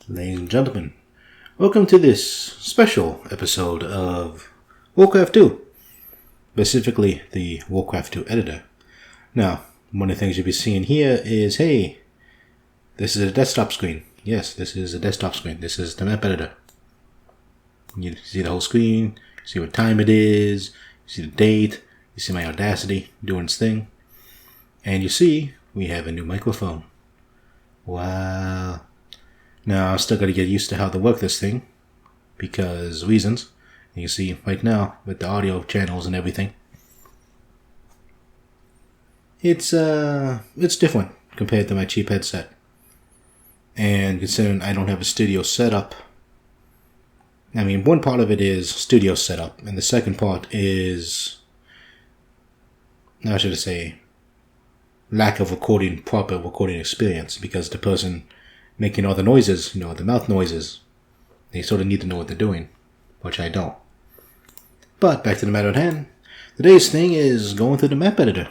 Ladies and gentlemen, welcome to this special episode of Warcraft 2, specifically the Warcraft 2 editor. Now, one of the things you'll be seeing here is, hey, this is a desktop screen. Yes, this is a desktop screen. This is the map editor. You see the whole screen, you see what time it is, you see the date, you see my Audacity doing its thing, and you see we have a new microphone. Wow. Now, I've still got to get used to how to work this thing, because reasons. You can see right now, with the audio channels and everything, it's different compared to my cheap headset. And considering I don't have a studio setup, I mean, one part of it is studio setup, and the second part is, how should I say, lack of proper recording experience, because the person making all the noises, the mouth noises, they sort of need to know what they're doing, which I don't. But back to the matter at hand. Today's thing is going through the map editor,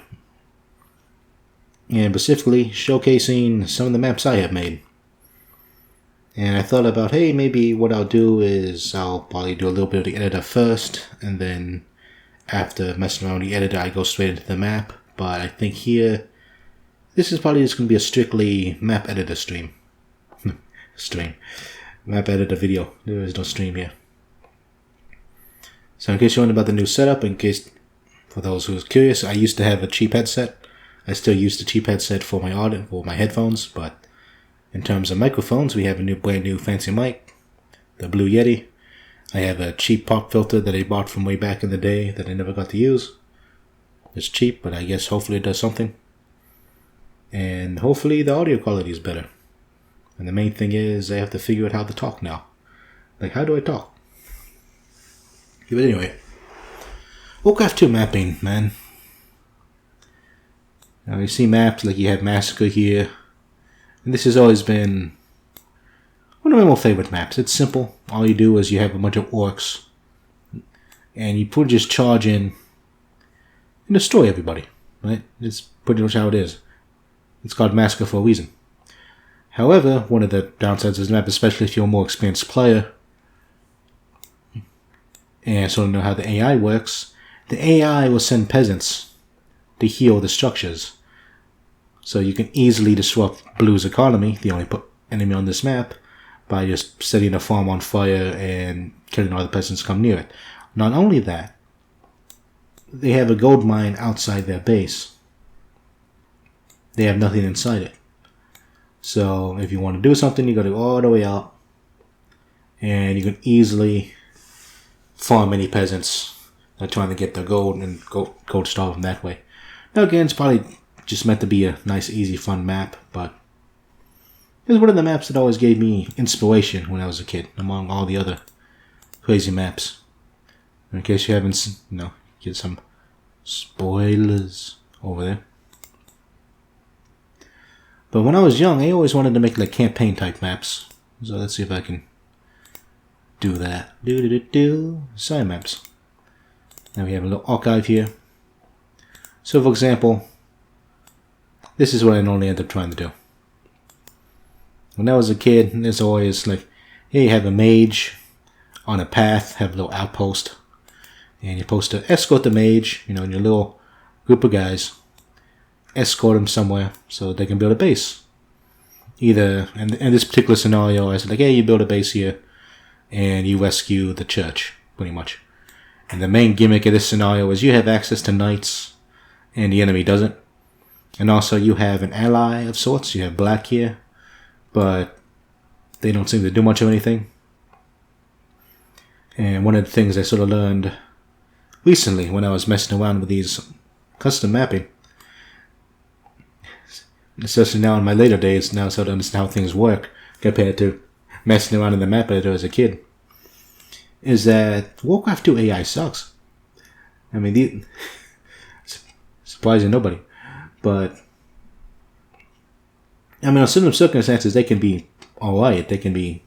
and specifically showcasing some of the maps I have made. And I thought about, hey, maybe what I'll do is I'll probably do a little bit of the editor first, and then after messing around with the editor, I go straight into the map. But I think here, this is probably just going to be a strictly map editor stream. Map editor video. There is no stream here. So in case you're wondering about the new setup, for those who's curious, I used to have a cheap headset. I still use the cheap headset for my audio, for my headphones, but in terms of microphones, we have a brand new fancy mic, the Blue Yeti. I have a cheap pop filter that I bought from way back in the day that I never got to use. It's cheap, but I guess hopefully it does something. And hopefully the audio quality is better. And the main thing is I have to figure out how to talk now. Like, how do I talk? But anyway, Warcraft 2 mapping, man. Now you see maps like you have Massacre here. And this has always been one of my more favorite maps. It's simple. All you do is you have a bunch of orcs, and you just charge in and destroy everybody. Right? It's pretty much how it is. It's called Massacre for a reason. However, one of the downsides of the map, especially if you're a more experienced player and sort of know how the AI works, the AI will send peasants to heal the structures. So you can easily disrupt Blue's economy, the only enemy on this map, by just setting a farm on fire and killing all the peasants who come near it. Not only that, they have a gold mine outside their base. They have nothing inside it. So if you want to do something, you got to go all the way out, and you can easily farm any peasants that are trying to get their gold and gold star from that way. Now again, it's probably just meant to be a nice, easy, fun map, but it was one of the maps that always gave me inspiration when I was a kid, among all the other crazy maps. In case you haven't, get some spoilers over there. But when I was young, I always wanted to make like campaign type maps. So let's see if I can do that. Sire maps. Now we have a little archive here. So for example, this is what I normally end up trying to do. When I was a kid, there's always like, hey, you have a mage on a path, have a little outpost, and you're supposed to escort the mage, in your little group of guys, escort them somewhere so they can build a base. Either, in this particular scenario, I said like, hey, you build a base here, and you rescue the church, pretty much. And the main gimmick of this scenario is you have access to knights, and the enemy doesn't. And also you have an ally of sorts. You have Black here, but they don't seem to do much of anything. And one of the things I sort of learned recently when I was messing around with these custom mapping, especially now in my later days, now I sort of understand how things work compared to messing around in the map editor as a kid, is that Warcraft 2 AI sucks. I mean, surprising nobody. But, I mean, on certain circumstances, they can be alright. They can be,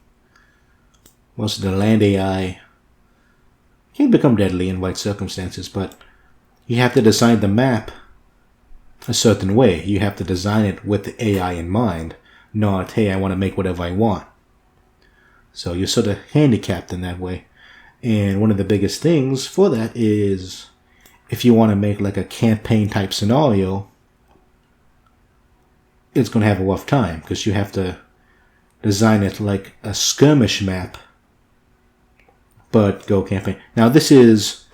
most of the land AI can become deadly in right circumstances, but you have to design the map a certain way. You have to design it with the AI in mind, not, hey, I want to make whatever I want. So you're sort of handicapped in that way. And one of the biggest things for that is if you want to make like a campaign type scenario, it's going to have a rough time because you have to design it like a skirmish map, but go campaign. Now this is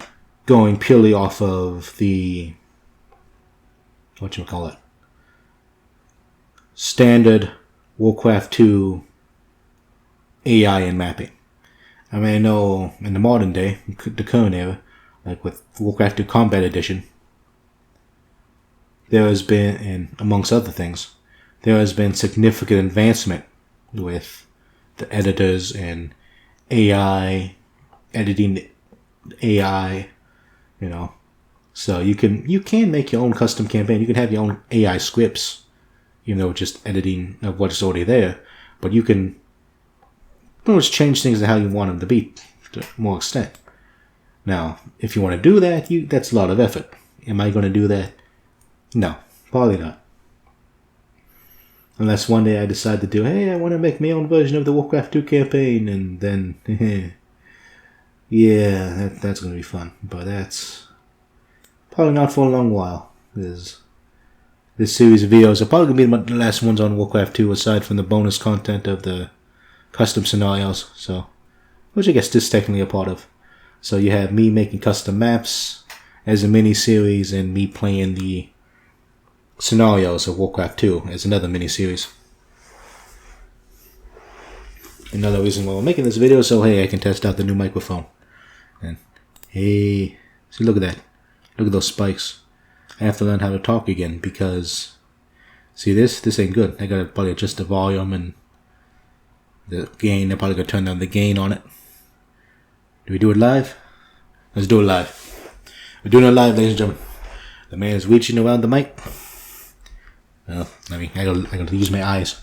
going purely off of the, standard Warcraft 2 AI and mapping. I mean, I know in the modern day, the current era, like with Warcraft 2 Combat Edition, there has been, and amongst other things, there has been significant advancement with the editors and AI, editing AI, So you can make your own custom campaign. You can have your own AI scripts, just editing of what's already there. But you can just change things to how you want them to be to more extent. Now, if you want to do that, that's a lot of effort. Am I going to do that? No, probably not. Unless one day I decide to do, hey, I want to make my own version of the Warcraft 2 campaign, and then, yeah, that's going to be fun. But that's probably not for a long while. This series of videos are probably going to be the last ones on Warcraft 2, aside from the bonus content of the custom scenarios, which I guess this is technically a part of. So you have me making custom maps as a mini-series, and me playing the scenarios of Warcraft 2 as another mini-series. Another reason why we're making this video, so hey, I can test out the new microphone. And hey, see, look at that. Look at those spikes. I have to learn how to talk again because, see, this ain't good. I gotta probably adjust the volume and the gain. I probably gotta turn down the gain on it. Do we do it live? Let's do it live. We're doing it live, ladies and gentlemen. The man is reaching around the mic. Well, I gotta use my eyes.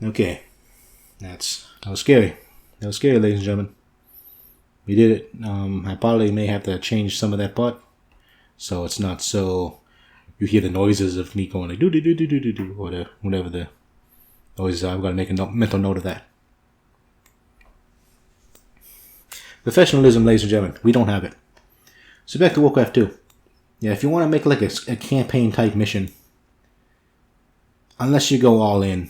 Okay, that was scary. That was scary, ladies and gentlemen. We did it. I probably may have to change some of that part, so it's not so you hear the noises of me going like do do do do do do do, or whatever the noises are. I've got to make a mental note of that. Professionalism, ladies and gentlemen, we don't have it. So back to Warcraft 2. Yeah, if you want to make like a campaign type mission, unless you go all in,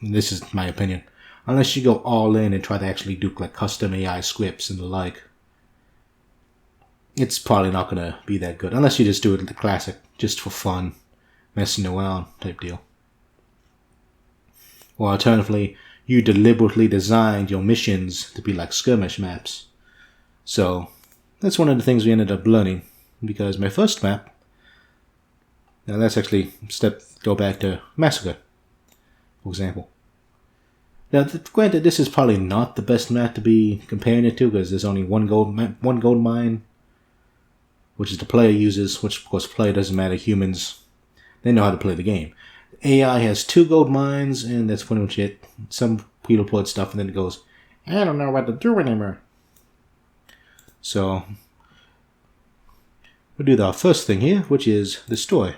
this is my opinion, unless you go all in and try to actually do like custom AI scripts and the like, it's probably not going to be that good. Unless you just do it the classic, just for fun, messing around type deal. Or alternatively, you deliberately designed your missions to be like skirmish maps. So that's one of the things we ended up learning, because my first map, now that's actually go back to Massacre, for example. Now, granted, this is probably not the best map to be comparing it to, because there's only one gold mine, which is the player uses, which of course player doesn't matter. Humans, they know how to play the game. AI has 2 gold mines, and that's pretty much it. Some people put stuff, and then it goes, I don't know what to do anymore. So we'll do the first thing here, which is destroy.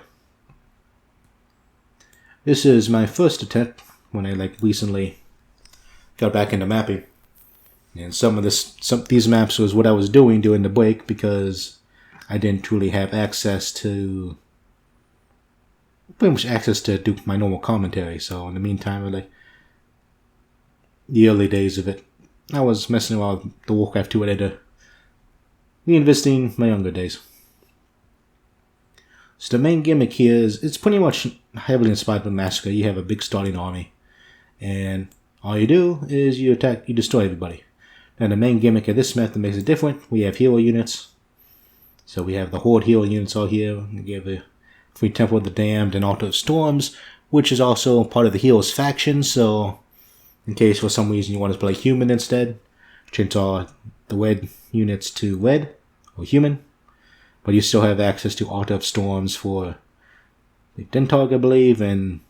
This is my first attempt when I recently got back into mapping, and some of these maps was what I was doing during the break because I didn't truly have access to do my normal commentary. So in the meantime, the early days of it, I was messing around with the Warcraft 2 editor, reinvesting my younger days. So the main gimmick here is it's pretty much heavily inspired by Massacre. You have a big starting army, and all you do is you destroy everybody. Now the main gimmick of this map that makes it different, we have hero units. So we have the Horde hero units all here. We have the Free Temple of the Damned and Altar of Storms, which is also part of the heroes faction. So in case for some reason you want to play human instead, change all the red units to red or human. But you still have access to Altar of Storms for the Dentog, I believe, and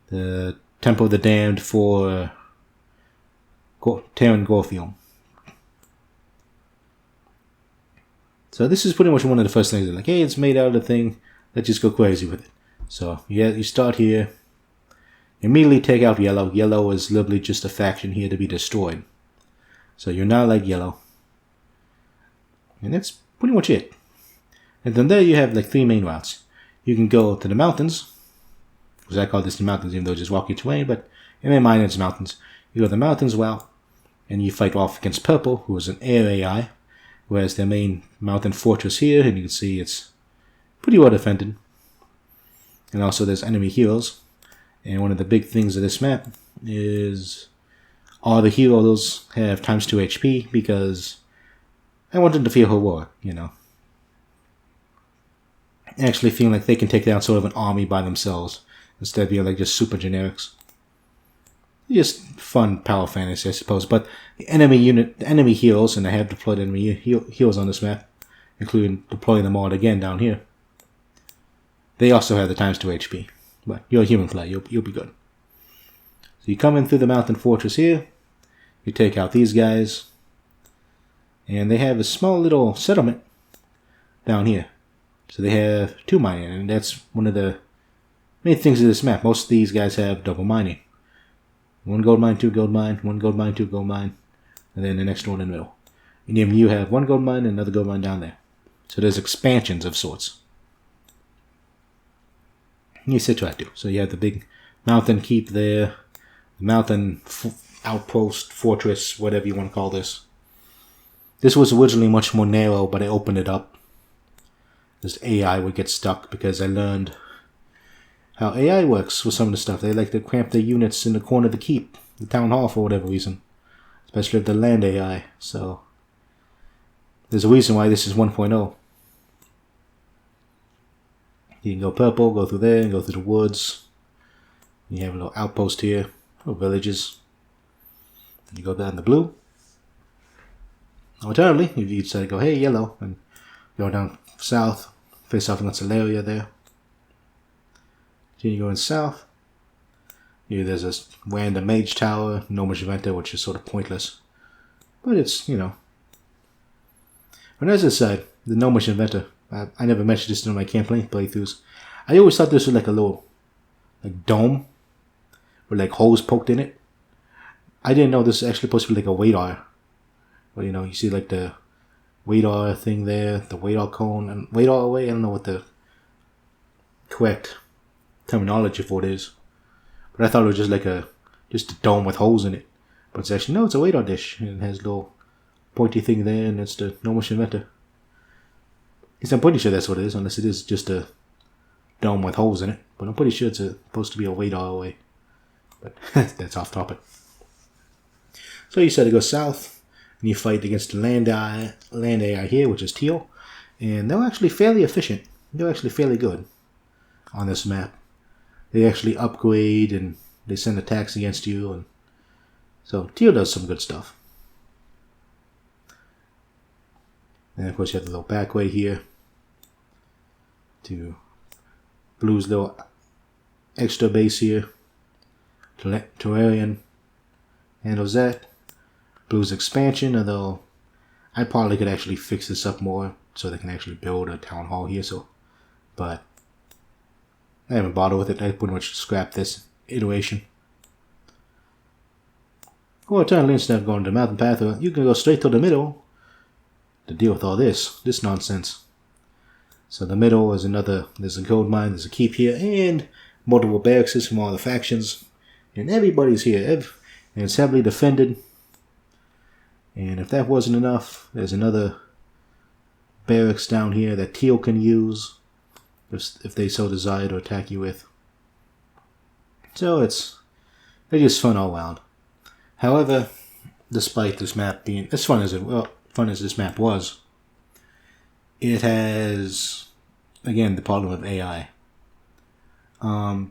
the Temple of the Damned for Terran Gorfium. So this is pretty much one of the first things. Like, hey, it's made out of the thing. Let's just go crazy with it. So yeah, you start here. Immediately take out yellow. Yellow is literally just a faction here to be destroyed. So you're not like yellow. And that's pretty much it. And then there you have like 3 main routes. You can go to the mountains. Because I call this the mountains even though it's just walk your terrain. But in my mind it's mountains. You go to the mountains, well, and you fight off against purple, who is an air AI. Whereas their main mountain fortress here, and you can see it's pretty well defended. And also there's enemy heroes. And one of the big things of this map is all the heroes have ×2 HP because I want them to feel heroic, you know. Actually feeling like they can take down sort of an army by themselves instead of being like just super generics. Just fun power fantasy, I suppose. But the enemy heroes, and I have deployed enemy heroes on this map, including deploying them all again down here. They also have the ×2 HP. But you're a human player, you'll be good. So you come in through the mountain fortress here. You take out these guys. And they have a small little settlement down here. So they have 2 mining, and that's one of the main things of this map. Most of these guys have double mining. 1 gold mine, 2 gold mine, 1 gold mine, 2 gold mine, and then the next one in the middle. And then you have 1 gold mine and another gold mine down there. So there's expansions of sorts. You sit right to. So you have the big mountain keep there, the mountain outpost, fortress, whatever you want to call this. This was originally much more narrow, but I opened it up. This AI would get stuck because I learned how AI works with some of the stuff. They like to cramp their units in the corner of the keep, the town hall, for whatever reason. Especially if the land AI. So there's a reason why this is 1.0. You can go purple, go through there, and go through the woods. You have a little outpost here, little villages. Then you go down the blue. Alternatively, if you decide to go, hey, yellow, and go down south, face off against Solaria there. Then you go in south. Here there's a random mage tower, Gnomish Venter, which is sort of pointless. But it's, you know. And as I said, the Gnomish Inventor, I never mentioned this in my campaign playthroughs. I always thought this was like a little like dome with like holes poked in it. I didn't know this was actually supposed to be like a radar. Well, you know, you see like the radar thing there, the radar cone, and radar away. I don't know what the correct terminology for it is, but I thought it was just like just a dome with holes in it. But it's actually, no, it's a radar dish, and it has a little pointy thing there, and it's the Gnomish Inventor. I'm pretty sure that's what it is, unless it is just a dome with holes in it. But I'm pretty sure it's supposed to be a radar away. But that's off topic. So you said to go south, and you fight against the land AI here, which is teal. And they're actually fairly efficient. They're actually fairly good on this map. They actually upgrade, and they send attacks against you. And so teal does some good stuff. And of course you have the little back way here to blue's little extra base here. Terrarian handles that. Blue's expansion, although I probably could actually fix this up more so they can actually build a town hall here. But I haven't bothered with it. I pretty much scrapped this iteration. Or alternatively, instead of going to the mountain path, you can go straight to the middle to deal with all this nonsense. So the middle is there's a gold mine, there's a keep here, and multiple barracks from all the factions. And everybody's here, and it's heavily defended. And if that wasn't enough, there's another barracks down here that teal can use if they so desire to attack you with. So it's just fun all around. However, despite this map being as fun as this map was, it has, again, the problem of AI.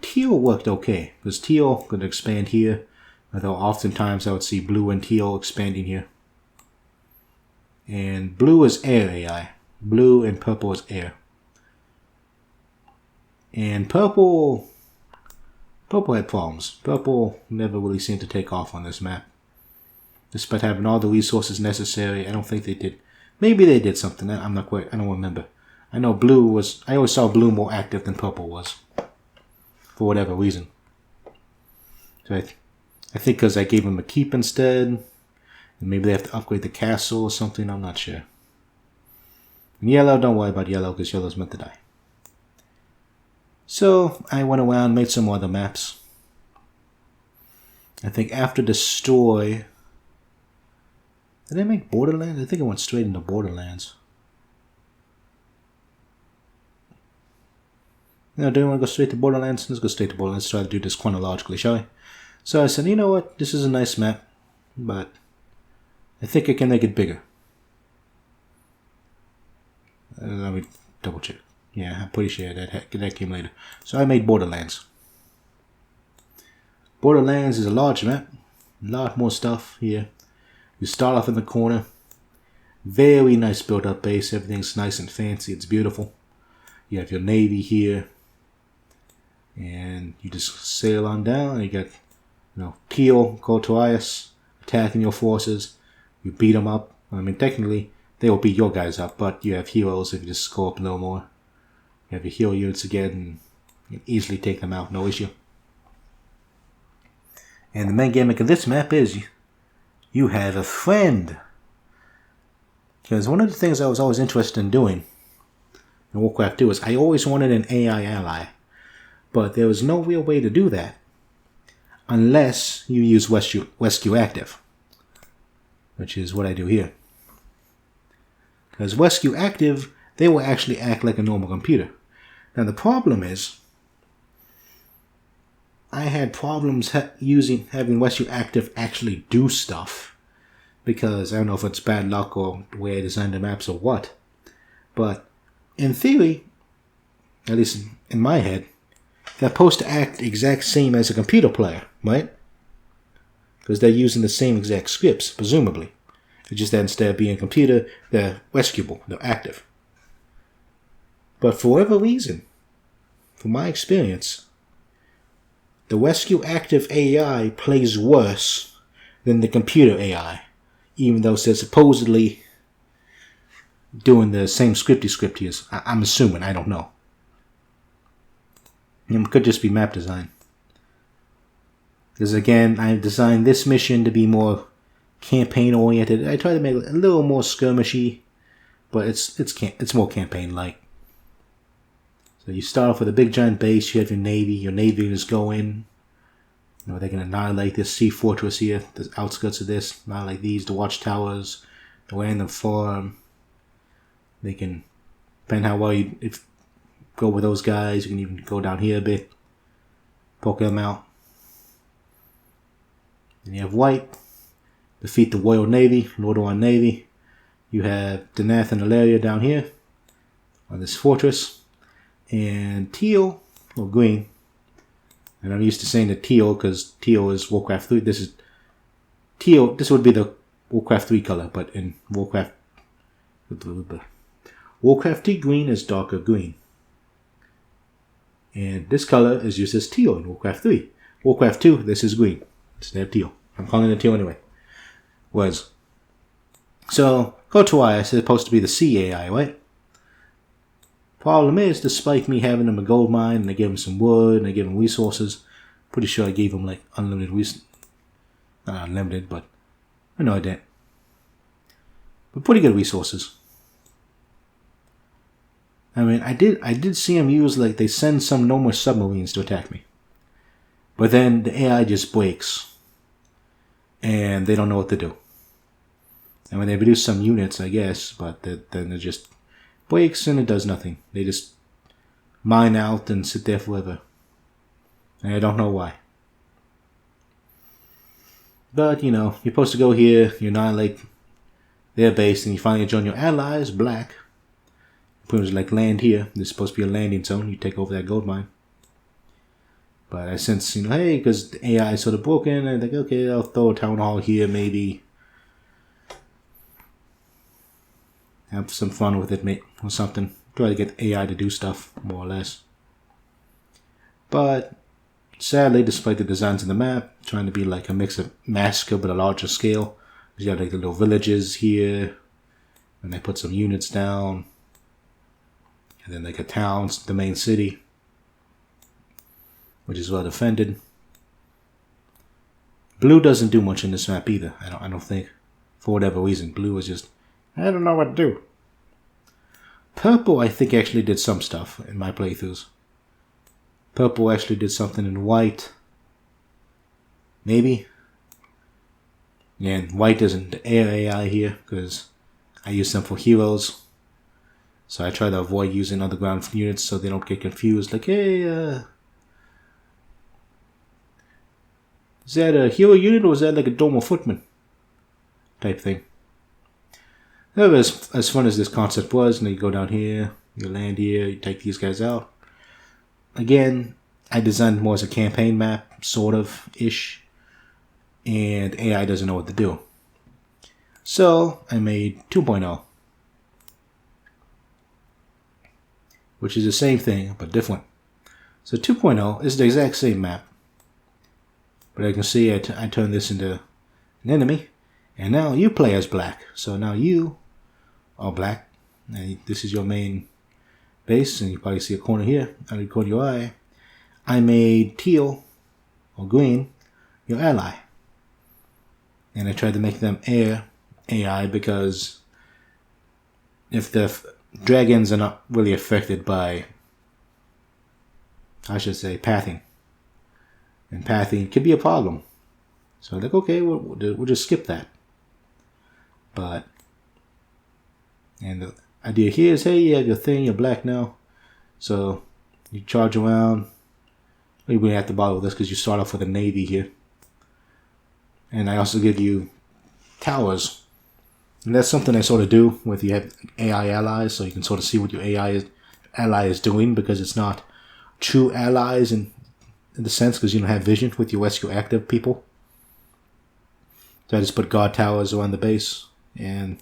Teal worked okay, because teal could expand here, although oftentimes I would see blue and teal expanding here. And blue is air AI. Blue and purple is air. And purple had problems. Purple never really seemed to take off on this map. Despite having all the resources necessary, I don't think they did Maybe they did something. I'm not quite. I don't remember. I know blue was. I always saw blue more active than purple was, for whatever reason. So I think because I gave them a keep instead, and maybe they have to upgrade the castle or something. I'm not sure. And yellow, don't worry about yellow because yellow's meant to die. So I went around, made some other maps. I think after Destroy... Did I make Borderlands? I think I went straight into Borderlands. No, do you want to go straight to Borderlands? Let's go straight to Borderlands. Let's try to do this chronologically, shall we? So I said, you know what? This is a nice map, but I think I can make it bigger. Let me double check. Yeah, I'm pretty sure that came later. So I made Borderlands. Borderlands is a large map. A lot more stuff here. You start off in the corner. Very nice built up base. Everything's nice and fancy. It's beautiful. You have your navy here. And you just sail on down. You got, Teal, Cortorius attacking your forces. You beat them up. I mean, technically, they will beat your guys up, but you have heroes if you just score up a little more. You have your hero units again, and you can easily take them out, no issue. And the main gimmick of this map is you have a friend. Because one of the things I was always interested in doing in Warcraft 2 is I always wanted an AI ally. But there was no real way to do that unless you use Rescue Active, which is what I do here. Because Rescue Active, they will actually act like a normal computer. Now the problem is, I had problems having Rescue Active actually do stuff. Because I don't know if it's bad luck or the way I designed the maps or what. But in theory, at least in my head, they're supposed to act exact same as a computer player, right? Because they're using the same exact scripts, presumably. It's just that instead of being a computer, they're rescuable, they're active. But for whatever reason, from my experience, the Rescue Active AI plays worse than the computer AI, even though they're supposedly doing the same script here. I'm assuming, I don't know. It could just be map design. Because again, I designed this mission to be more campaign oriented. I try to make it a little more skirmishy, but it's more campaign like. So you start off with a big giant base. You have your navy. Your navy is going. They can annihilate this sea fortress here, the outskirts of this. Annihilate these, the watchtowers, the random farm. They can, depending how well you go with those guys, you can even go down here a bit, poke them out. And you have white, defeat the Royal Navy, Lordaeron Navy. You have Denath and Ilaria down here on this fortress. And teal, or green. And I'm used to saying the teal because teal is Warcraft 3. This is teal. This would be the Warcraft 3 color, but in Warcraft 3 green is darker green. And this color is used as teal in Warcraft 3. Warcraft 2, this is green instead of teal. I'm calling it teal anyway. So, Kotuai is supposed to be the sea AI, right? Problem is, despite me having him a gold mine, and I gave him some wood, and I gave him resources, pretty sure I gave him like unlimited resources. Not unlimited, but I know I didn't. But pretty good resources. I mean, I did see him use, like, they send some normal submarines to attack me. But then the AI just breaks. And they don't know what to do. I mean, they reduce some units, I guess, but then it just breaks and it does nothing. They just mine out and sit there forever. And I don't know why. But, you're supposed to go here, you annihilate their base, and you finally join your allies, black. Pretty much like land here. There's supposed to be a landing zone. You take over that gold mine. But I sense, hey, because the AI is sort of broken, I think, okay, I'll throw a town hall here, maybe. Have some fun with it, mate, or something. Try to get AI to do stuff, more or less. But, sadly, despite the designs of the map, trying to be like a mix of Massacre but a larger scale. You have like the little villages here. And they put some units down. And then like a town, the main city, which is well defended. Blue doesn't do much in this map either. I don't think, for whatever reason, blue is just, I don't know what to do. Purple, I think, actually did some stuff in my playthroughs. Purple actually did something in white. Maybe. And white isn't air AI here because I use them for heroes. So I try to avoid using underground units so they don't get confused. Like, hey, is that a hero unit or is that like a Doma footman type thing? However, as fun as this concept was, and you go down here, you land here, you take these guys out. Again, I designed more as a campaign map, sort of ish, and AI doesn't know what to do. So I made 2.0, which is the same thing but different. So 2.0 is the exact same map, but I can see I turned this into an enemy, and now you play as black. So now you are black, and this is your main base, and you probably see a corner here. I record your eye. I made teal or green your ally, and I tried to make them air AI because if the dragons are not really affected by, I should say, pathing, and pathing can be a problem. So like, okay, we'll just skip that. But and the idea here is, hey, you have your thing, you're black now, so you charge around. You wouldn't have to bother with this because you start off with a navy here. And I also give you towers. And that's something I sort of do with you have AI allies, so you can sort of see what your ally is doing, because it's not true allies in the sense, because you don't have vision with your rescue active people. So I just put guard towers around the base, and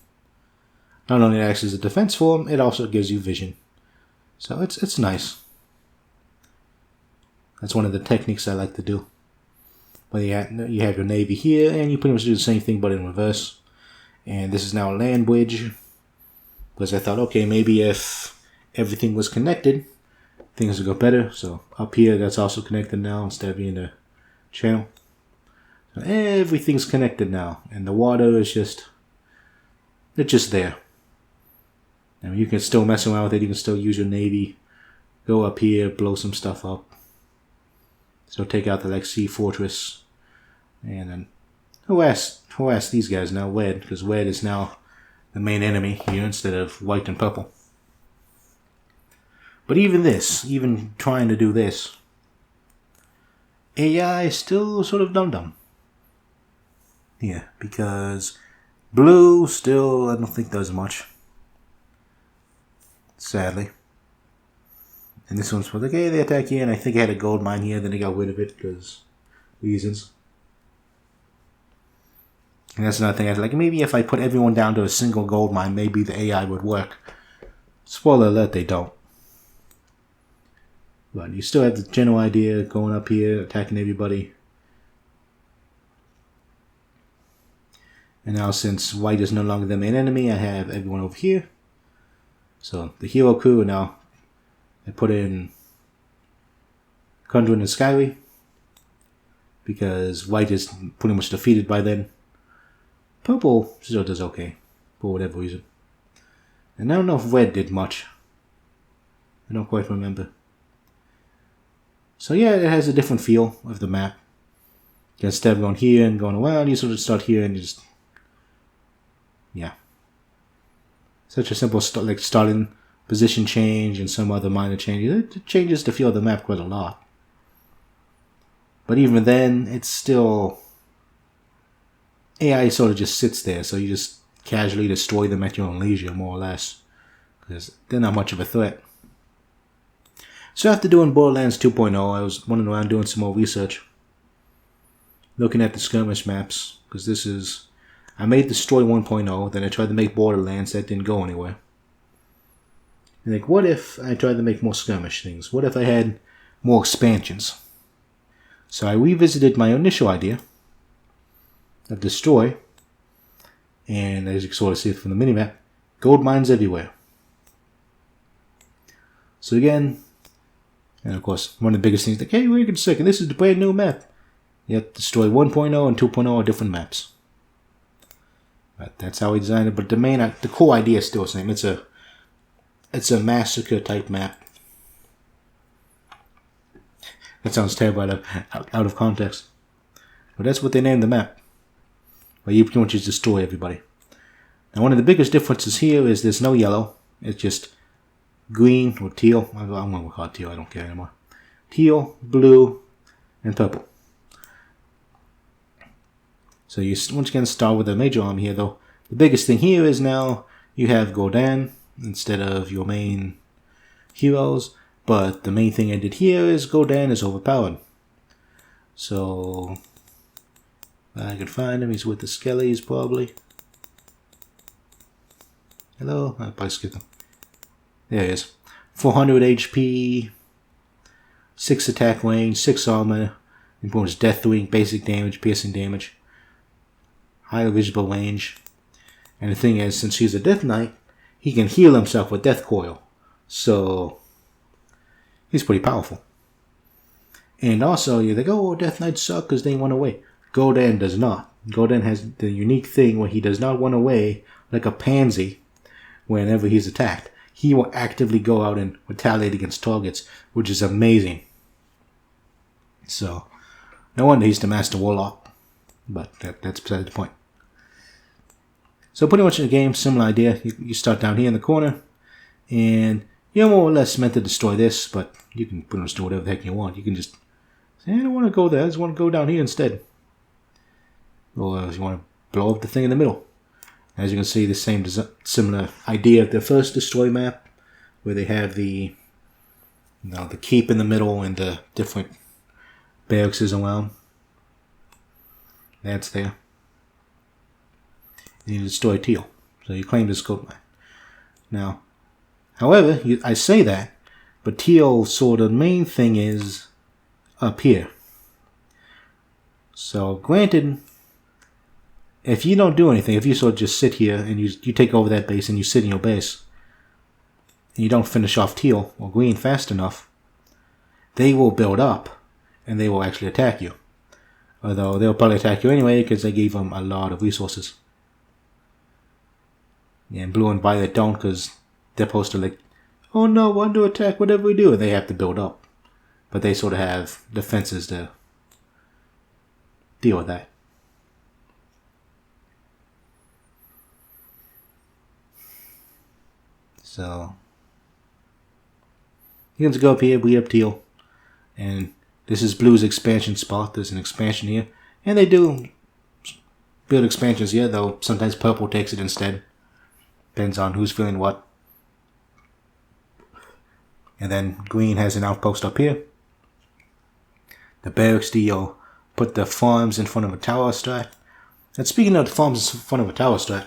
not only it acts as a defense for them, it also gives you vision. So it's nice. That's one of the techniques I like to do. But you have your navy here, and you pretty much do the same thing but in reverse. And this is now a land bridge, because I thought, okay, maybe if everything was connected, things would go better. So up here, that's also connected now instead of being a channel. So everything's connected now, and the water is just there. I mean, you can still mess around with it. You can still use your navy, go up here, blow some stuff up. So take out the like sea fortress, and then harass these guys now. Red, because red is now the main enemy here instead of white and purple. But even trying to do this, AI is still sort of dumb. Yeah, because blue still I don't think does much. Sadly. And this one's like, hey, they attack here, and I think I had a gold mine here, then they got rid of it because reasons. And that's another thing. I was like, maybe if I put everyone down to a single gold mine, maybe the AI would work. Spoiler alert, they don't. But you still have the general idea going up here, attacking everybody. And now since white is no longer the main enemy, I have everyone over here. So the hero crew, and now I put in Conjuring and Skyry, because white is pretty much defeated by then. Purple still does okay, for whatever reason. And I don't know if red did much. I don't quite remember. So yeah, it has a different feel of the map. Instead of going here and going around, you sort of start here and just... yeah. Such a simple like starting position change and some other minor changes. It changes the feel of the map quite a lot. But even then, it's still... AI sort of just sits there, so you just casually destroy them at your own leisure, more or less. Because they're not much of a threat. So after doing Borderlands 2.0, I was running around doing some more research. Looking at the skirmish maps, because this is... I made Destroy 1.0, then I tried to make Borderlands, that didn't go anywhere. And like, what if I tried to make more skirmish things? What if I had more expansions? So I revisited my initial idea of Destroy, and as you can sort of see from the minimap, Gold mines everywhere. So again, and of course, one of the biggest things, like, hey, wait a second, this is the brand new map. You have to destroy 1.0 and 2.0 are different maps. But that's how we designed it. But the core idea is still the same. It's a massacre type map. That sounds terrible out of context. But that's what they named the map. Where you pretty much just destroy everybody. Now one of the biggest differences here is there's no yellow. It's just green or teal. I'm going to call it teal. I don't care anymore. Teal, blue, and purple. So you once again start with a major army here, though. The biggest thing here is now you have Gul'dan instead of your main heroes. But the main thing I did here is Gul'dan is overpowered. So I can find him. He's with the Skellies probably. Hello? I probably skipped him. There he is. 400 HP, 6 attack range, 6 armor, improves death wing, basic damage, piercing damage, higher visible range. And the thing is, since he's a Death Knight, he can heal himself with Death Coil. So he's pretty powerful. And also, you think, oh, Death Knights suck because they run away. Gul'dan does not. Gul'dan has the unique thing where he does not run away like a pansy whenever he's attacked. He will actively go out and retaliate against targets, which is amazing. So, no wonder he's the Master Warlock. But that's beside the point. So pretty much in the game, similar idea. You start down here in the corner, and you're more or less meant to destroy this, but you can pretty much do whatever the heck you want. You can just say, I don't want to go there, I just want to go down here instead. Or if you want to blow up the thing in the middle. As you can see, the same similar idea of the first destroy map, where they have the keep in the middle and the different barracks around. That's there. You destroy teal. So you claim this gold mine. Now, however, I say that, but teal sort of main thing is up here. So granted, if you don't do anything, if you sort of just sit here and you take over that base and you sit in your base, and you don't finish off teal or green fast enough, they will build up and they will actually attack you. Although they'll probably attack you anyway because they gave them a lot of resources. And blue and violet don't because they're supposed to like, oh no, we're under attack, whatever we do, and they have to build up. But they sort of have defenses to deal with that. So you can just go up here, we have teal. And this is blue's expansion spot. There's an expansion here. And they do build expansions here, though sometimes purple takes it instead. Depends on who's feeling what. And then green has an outpost up here. The barracks deal put the farms in front of a tower strat. And speaking of the farms in front of a tower strat,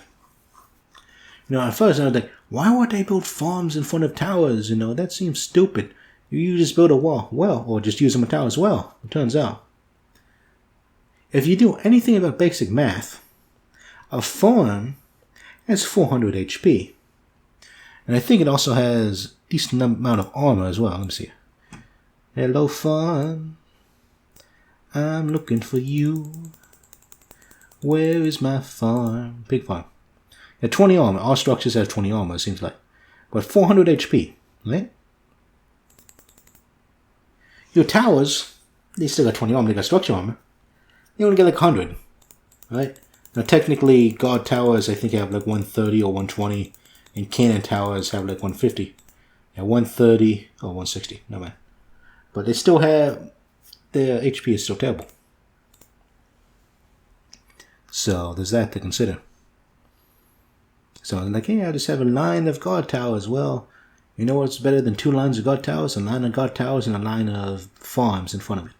at first I was like, why would they build farms in front of towers? That seems stupid. You just build a wall. Well, or just use them as towers. Well, it turns out, if you do anything about basic math, a farm has 400 HP. And I think it also has a decent amount of armor as well. Let me see. Hello, farm. I'm looking for you. Where is my farm? Big farm. Yeah, 20 armor. All structures have 20 armor, it seems like. But 400 HP, right? Your towers, they still got 20 armor. They got structure armor. They only get like 100, right? Now, technically, guard towers, I think, have like 130 or 120. And cannon towers have like 150. Yeah, 130 or 160. No man. But they still have, their HP is still terrible. So, there's that to consider. So, I'm like, hey, I just have a line of guard towers. Well, you know what's better than 2 lines of guard towers? A line of guard towers and a line of farms in front of it.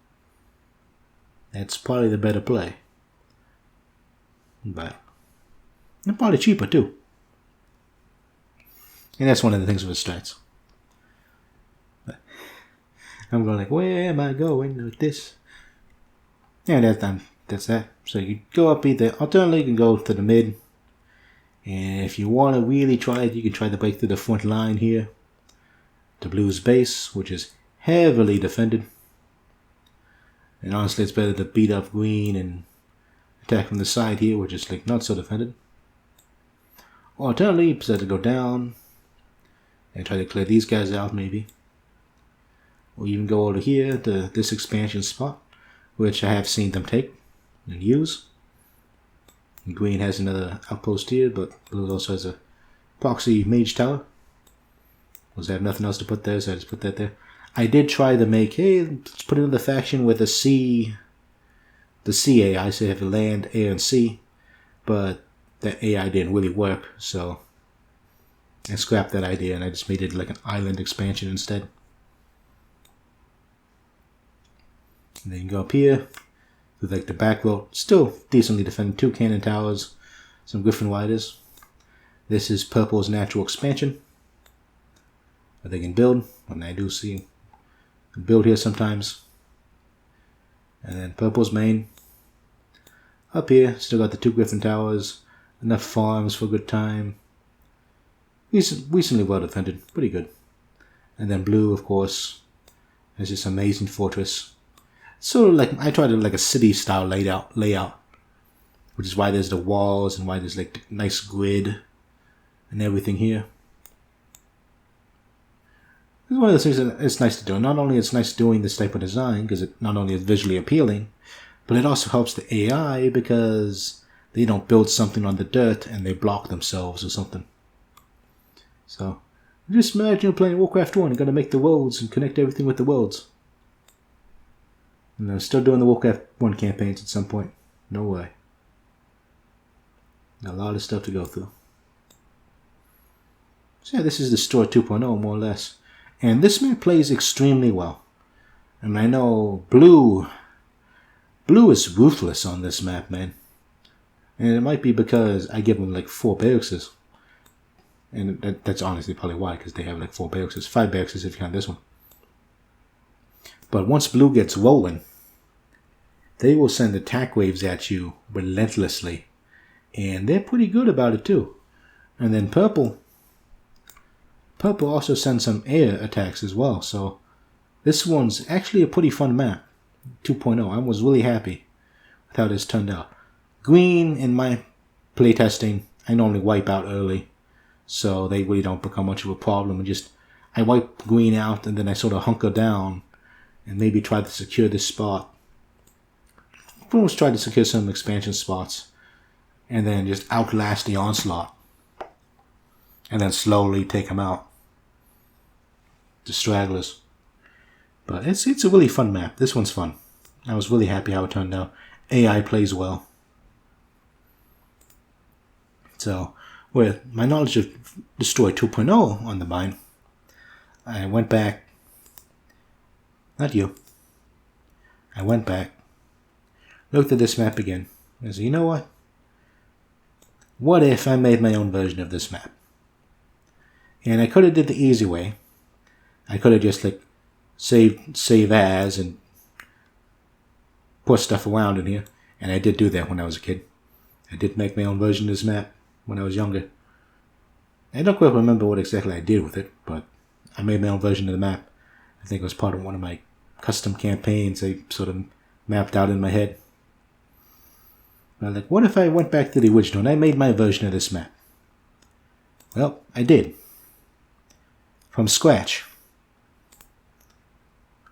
That's probably the better play. But they're probably cheaper too. And that's one of the things with strats. But I'm going like, where am I going with this? Yeah, that's that. So you go up either. Alternatively, you can go to the mid. And if you want to really try it, you can try to break through the front line here. The blue's base, which is heavily defended. And honestly, it's better to beat up green and attack from the side here, which is like not so defended. Or alternatively, you have to go down and try to clear these guys out maybe. Or even go over here to this expansion spot, which I have seen them take and use. And green has another outpost here, but blue also has a proxy mage tower. Because I have nothing else to put there, so I just put that there. I did try to make, hey, let's put another faction with the sea AI, so you have land, air, and sea. But that AI didn't really work, so I scrapped that idea and I just made it like an island expansion instead. And then you go up here with like the back row, still decently defended, 2 cannon towers, some griffin riders. This is purple's natural expansion that they can build, and I do see build here sometimes. And then purple's main. Up here, still got the 2 griffin towers, enough farms for a good time. Recently well defended, pretty good. And then blue, of course, has this amazing fortress. Sort of like, I tried to like a city style layout, which is why there's the walls and why there's like the nice grid and everything here. It's one of those things that it's nice to do. Not only it's nice doing this type of design because it not only is visually appealing, but it also helps the AI because they don't build something on the dirt and they block themselves or something. So just imagine you're playing Warcraft 1 and got to make the worlds and connect everything with the worlds. And I'm still doing the Warcraft 1 campaigns at some point. No way. Got a lot of stuff to go through. So yeah, this is the store 2.0 more or less. And this map plays extremely well. And I know blue is ruthless on this map, man. And it might be because I give them like 4 barracks. And that's honestly probably why, because they have like 4 barracks. 5 barracks if you count this one. But once blue gets rolling, they will send attack waves at you relentlessly. And they're pretty good about it too. And then purple also sends some air attacks as well. So this one's actually a pretty fun map. 2.0. I was really happy with how this turned out. Green, in my playtesting, I normally wipe out early. So they really don't become much of a problem. I wipe green out and then I sort of hunker down and maybe try to secure this spot. Almost try to secure some expansion spots. And then just outlast the onslaught. And then slowly take them out. The stragglers. But it's a really fun map. This one's fun. I was really happy how it turned out. AI plays well. So, with my knowledge of Destroy 2.0 on the mind, I went back. Not you. I went back. Looked at this map again. I said, you know what? What if I made my own version of this map? And I could have did the easy way. I could have just like save as and put stuff around in here. And I did do that when I was a kid. I did make my own version of this map when I was younger. I don't quite remember what exactly I did with it, but I made my own version of the map. I think it was part of one of my custom campaigns I sort of mapped out in my head. But like, what if I went back to the original and I made my version of this map? Well, I did. From scratch.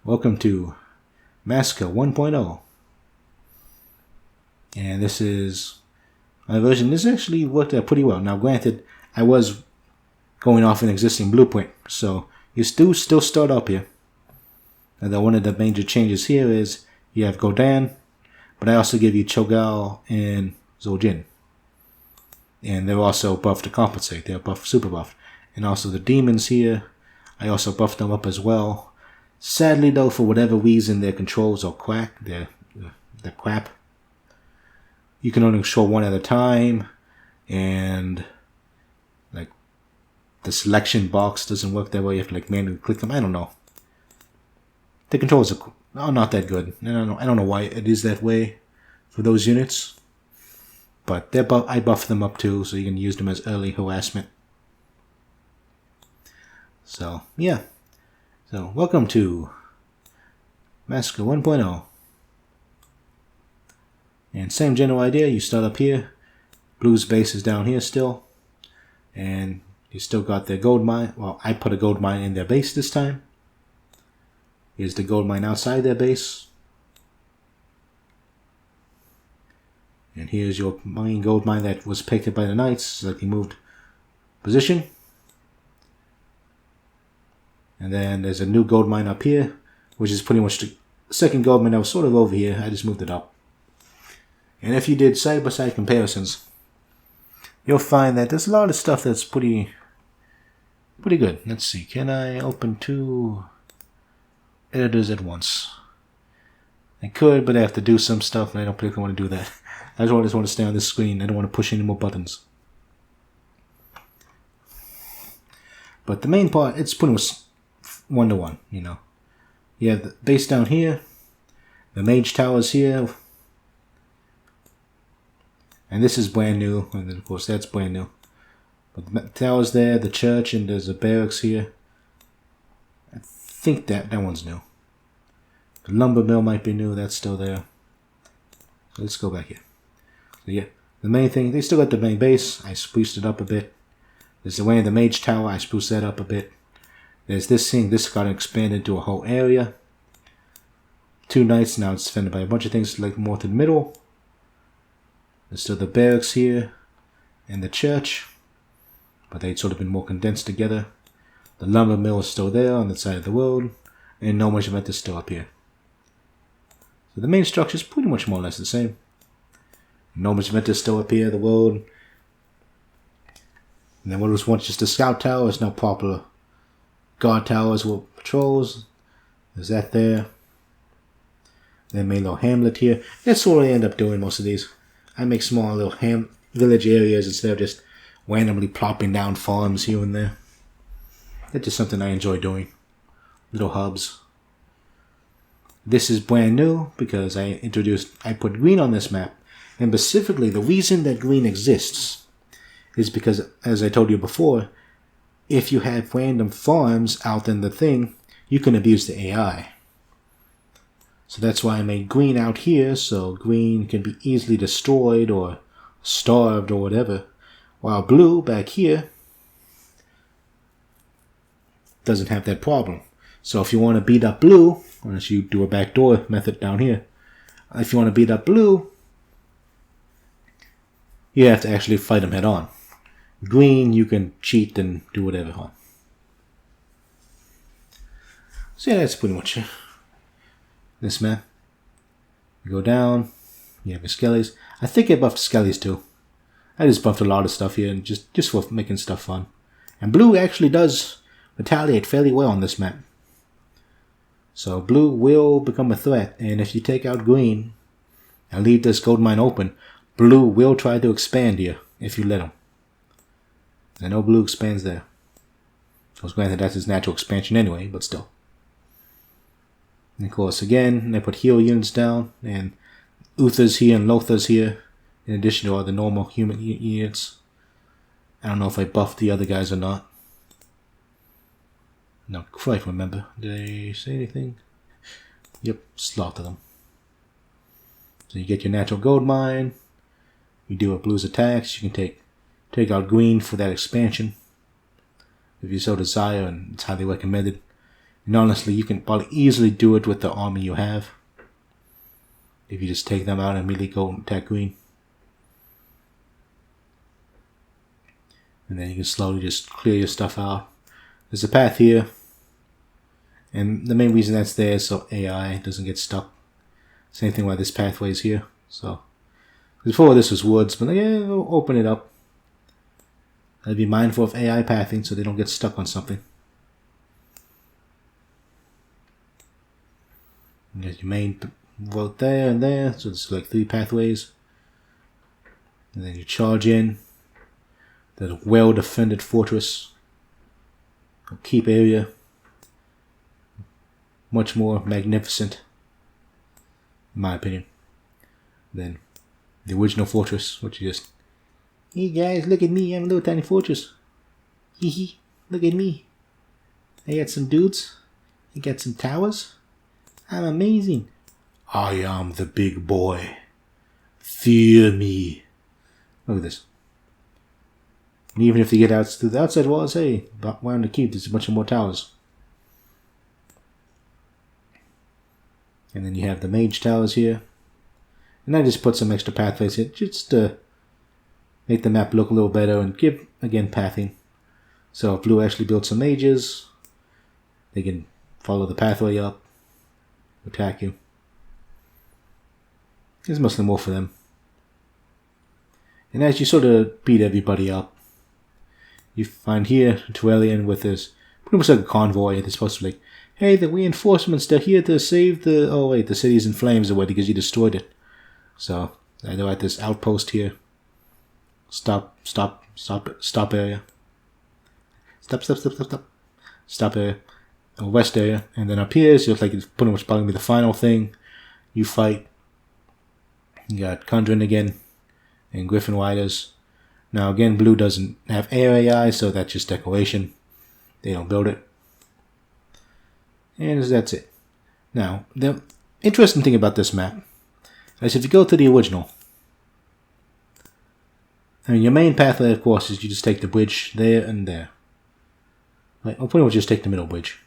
Welcome to Massacre 1.0. And this is my version. This actually worked out pretty well. Now, granted, I was going off an existing blueprint, so you still start up here. And then one of the major changes here is you have Godan, but I also give you Cho'Gall and Zul'jin. And they're also buffed to compensate. They're buffed, super buffed. And also the demons here, I also buffed them up as well. Sadly though, for whatever reason, their controls are they're crap. You can only control one at a time, and like the selection box doesn't work that way. You have to like manually click them. I don't know. The controls are not that good. I don't know why it is that way for those units. But I buff them up too, so you can use them as early harassment. So, yeah. So, welcome to Massacre 1.0. And same general idea, you start up here. Blue's base is down here still. And you still got their gold mine. Well, I put a gold mine in their base this time. Here's the gold mine outside their base. And here's your main gold mine that was picked up by the knights, slightly moved position. And then there's a new gold mine up here, which is pretty much the second gold mine that was sort of over here. I just moved it up. And if you did side-by-side comparisons, you'll find that there's a lot of stuff that's pretty good. Let's see, can I open 2 editors at once? I could, but I have to do some stuff, and I don't particularly want to do that. I just want to stay on this screen. I don't want to push any more buttons. But the main part, it's pretty much one-to-one, you know. You have the base down here. The mage tower's here. And this is brand new. And then, of course, that's brand new. But the tower's there, the church, and there's a barracks here. I think that one's new. The lumber mill might be new. That's still there. So let's go back here. So yeah, the main thing, they still got the main base. I spruced it up a bit. There's the way in the mage tower. I spruced that up a bit. There's this thing. This got expanded to a whole area. 2 knights. Now it's defended by a bunch of things like more to the middle. There's still the barracks here. And the church. But they'd sort of been more condensed together. The lumber mill is still there on the side of the road. And no measurement is still up here. So the main structure is pretty much more or less the same. No measurement is still up here, the road. And then what was once just a scout tower is now popular guard towers with patrols. There's that there. Then made a little hamlet here. That's what I end up doing most of these. I make small little village areas instead of just randomly plopping down farms here and there. That's just something I enjoy doing. Little hubs. This is brand new because I put green on this map. And specifically, the reason that green exists is because, as I told you before, if you have random farms out in the thing, you can abuse the AI. So that's why I made green out here, so green can be easily destroyed or starved or whatever. While blue back here doesn't have that problem. So if you want to beat up blue, unless you do a backdoor method down here, if you want to beat up blue, you have to actually fight them head on. Green, you can cheat and do whatever on. So yeah, that's pretty much this map. You go down, you have your skellies. I think I buffed skellies too. I just buffed a lot of stuff here and just for making stuff fun. And blue actually does retaliate fairly well on this map. So blue will become a threat, and if you take out green and leave this gold mine open, blue will try to expand here if you let him. I know blue expands there. I was granted that's his natural expansion anyway, but still. And of course, again, they put heal units down, and Uthas here and Lothas here, in addition to all the normal human units. I don't know if I buffed the other guys or not. No, quite remember. Did I say anything? Yep, slaughter them. So you get your natural gold mine. You do a blue's attacks. You can take out green for that expansion, if you so desire, and it's highly recommended. And honestly, you can probably easily do it with the army you have. If you just take them out and immediately go and attack green. And then you can slowly just clear your stuff out. There's a path here, and the main reason that's there is so AI doesn't get stuck. Same thing why this pathway is here. So before this was woods, but yeah, we'll open it up. I'd be mindful of AI pathing so they don't get stuck on something. You got your main road there and there, so it's like 3 pathways. And then you charge in. There's a well-defended fortress. Keep area. Much more magnificent, in my opinion. Then The original fortress, which you just... Hey guys, look at me, I'm a little tiny fortress. Hee hee, look at me. I got some dudes. I got some towers. I'm amazing. I am the big boy. Fear me. Look at this. And even if you get out to the outside walls, hey, around the keep, there's a bunch of more towers. And then you have the mage towers here. And I just put some extra pathways here just to make the map look a little better and give, again, pathing. So if blue actually built some mages, they can follow the pathway up, attack you. It's mostly more for them. And as you sort of beat everybody up, you find here Tuelian with this pretty much like a convoy. They're supposed to be like, hey, the reinforcements, they're here to save the... Oh wait, the city's in flames already because you destroyed it. So they're at this outpost here. Stop area. Stop area. West area. And then up here is just like it's pretty much probably the final thing. You fight. You got Kundrin again. And Griffin Riders. Now again, blue doesn't have air AI, so that's just decoration. They don't build it. And that's it. Now, the interesting thing about this map is if you go to the original, I mean, your main pathway, of course, is you just take the bridge there and there. Right? I'll pretty much just take the middle bridge.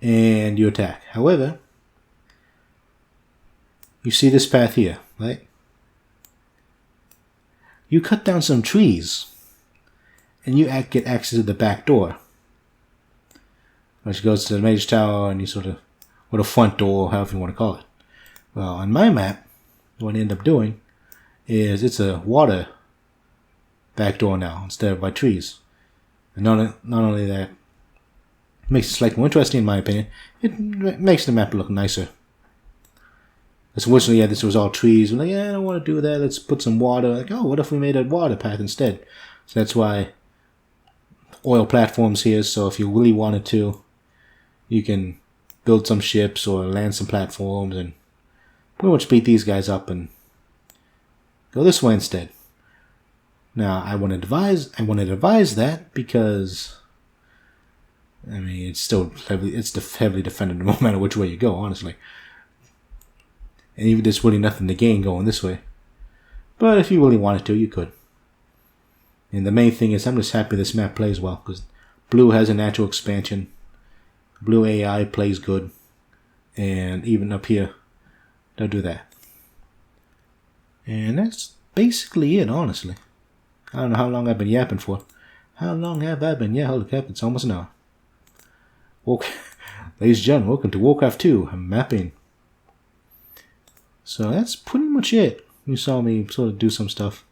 And you attack. However, you see this path here, right? You cut down some trees, and you get access to the back door, which goes to the mage tower, and you sort of, or the front door, however you want to call it. Well, on my map, what I end up doing is it's a water back door now instead of by trees. And not only that, it makes it slightly more interesting in my opinion. It makes the map look nicer. Because originally, yeah, this was all trees. We're like, yeah, I don't want to do that. Let's put some water. Like, oh, what if we made a water path instead? So that's why oil platforms here. So if you really wanted to, you can build some ships or land some platforms and pretty much beat these guys up and go this way instead. Now, I want to advise that because, I mean, it's still heavily defended no matter which way you go, honestly. And even there's really nothing to gain going this way. But if you really wanted to, you could. And the main thing is I'm just happy this map plays well because blue has a natural expansion. Blue AI plays good. And even up here, they'll do that. And that's basically it, honestly. I don't know how long I've been yapping for. How long have I been? Yeah, holy crap, it's almost an hour. Ladies and gentlemen, welcome to Warcraft 2. I'm mapping. So that's pretty much it. You saw me sort of do some stuff.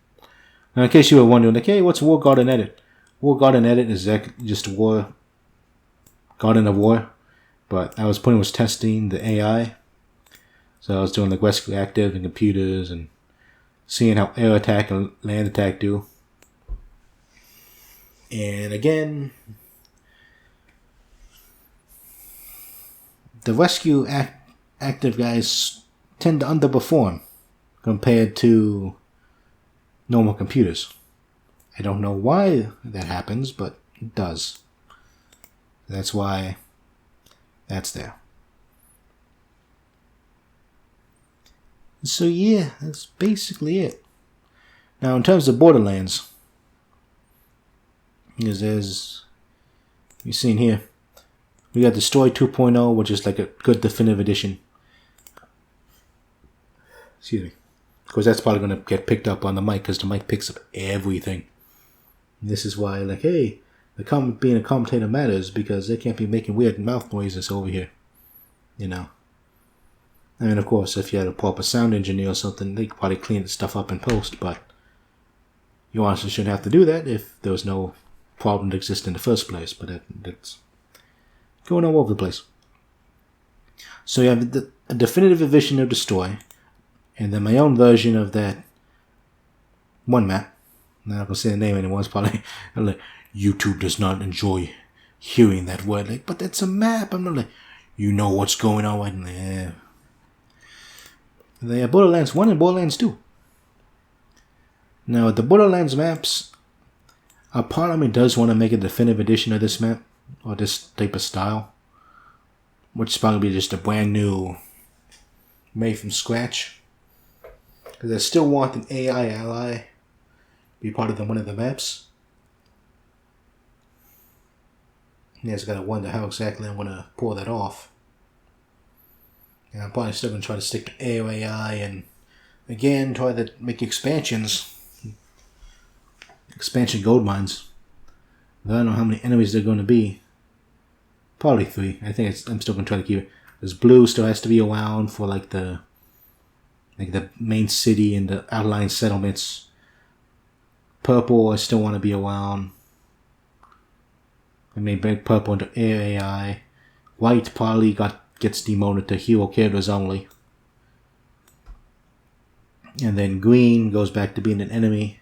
Now, in case you were wondering, like, hey, what's War Garden Edit? War Garden Edit is just War Garden of War. But I was pretty much testing the AI. So I was doing like rescue active and computers and seeing how air attack and land attack do. And again, the rescue active guys tend to underperform compared to normal computers. I don't know why that happens, but it does. That's why that's there. So yeah, that's basically it. Now in terms of Borderlands, because as you've seen here, we got the Story 2.0, which is like a good definitive edition. Excuse me. Of course, that's probably going to get picked up on the mic because the mic picks up everything. And this is why, like, hey, being a commentator matters because they can't be making weird mouth noises over here. You know. I mean, of course, if you had a proper sound engineer or something, they could probably clean the stuff up in post, but you honestly shouldn't have to do that if there was no problem that existed in the first place. But that's going all over the place. So you have a definitive edition of the story. And then my own version of that one map. I'm not going to say the name anymore. It's probably like, YouTube does not enjoy hearing that word. Like, but that's a map. I'm not like, you know what's going on right there. They have Borderlands 1 and Borderlands 2. Now, the Borderlands maps, a part of me does want to make a definitive edition of this map, or this type of style, which is probably just a brand new, made from scratch. Because I still want an AI ally to be part of one of the maps. You guys gotta wonder how exactly I'm gonna pull that off. And I'm probably still gonna try to stick to AI and again try to make expansion gold mines. I don't know how many enemies there are going to be. Probably 3. I think I'm still going to try to keep it. Because blue still has to be around for like the main city and the outlying settlements. Purple I still want to be around. I may break purple into AI. White probably gets demoted to hero characters only. And then green goes back to being an enemy.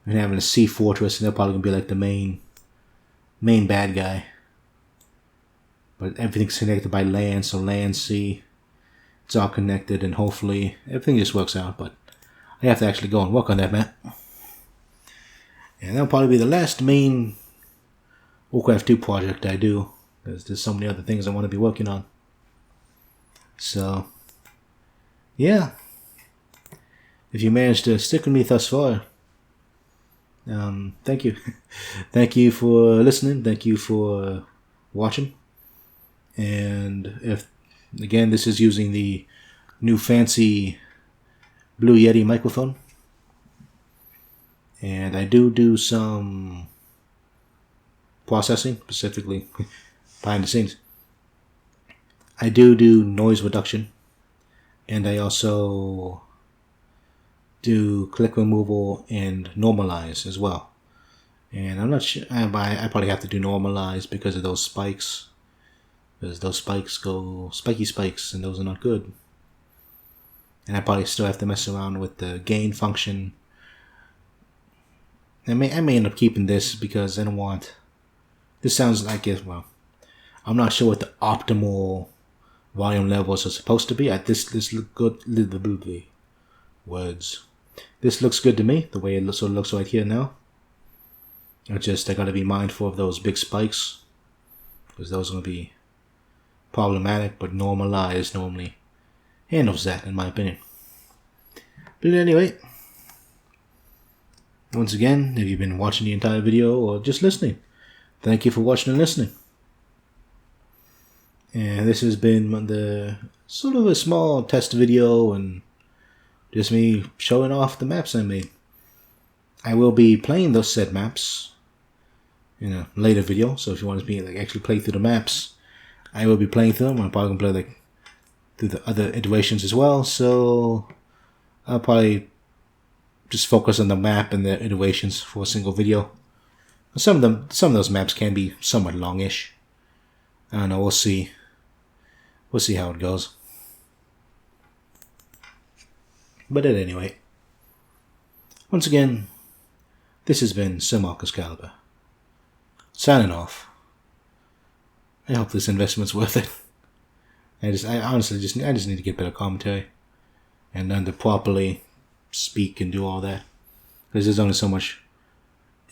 And having a sea fortress, and they're probably gonna be like the main bad guy. But everything's connected by land, so land, sea, it's all connected, and hopefully everything just works out. But I have to actually go and work on that map. And that'll probably be the last main Warcraft 2 project I do, because there's so many other things I want to be working on. So, yeah. If you managed to stick with me thus far, thank you. Thank you for listening. Thank you for watching. And if, again, this is using the new fancy Blue Yeti microphone. And I do some processing, specifically behind the scenes. I do noise reduction. And I also do click removal and normalize as well. And I'm not sure, I probably have to do normalize because of those spikes. Because those spikes go spiky spikes, and those are not good. And I probably still have to mess around with the gain function. I may end up keeping this because I don't want, this sounds like it, well, I'm not sure what the optimal volume levels are supposed to be. This look good, the words. This looks good to me, the way it looks right here now. It's just I gotta be mindful of those big spikes, because those are gonna be problematic, but normalized normally handles that, in my opinion. But anyway, once again, if you've been watching the entire video or just listening, thank you for watching and listening. And this has been the sort of a small test video and just me showing off the maps I made. I will be playing those said maps in a later video, so if you want to be like actually play through the maps, I will be playing through them. I'm probably gonna play like through the other iterations as well, so I'll probably just focus on the map and the iterations for a single video. Some of those maps can be somewhat longish. I don't know, we'll see. We'll see how it goes. But at any rate, once again, this has been SirMarcusCalibur, signing off. I hope this investment's worth it. I honestly just need to get better commentary and learn to properly speak and do all that, because there's only so much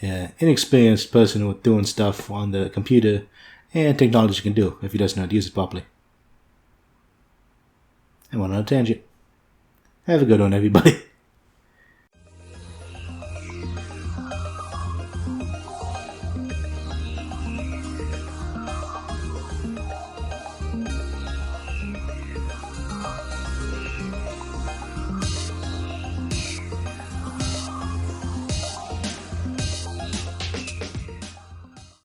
inexperienced person with doing stuff on the computer and technology can do if he doesn't know how to use it properly. I went on a tangent. Have a good one, everybody.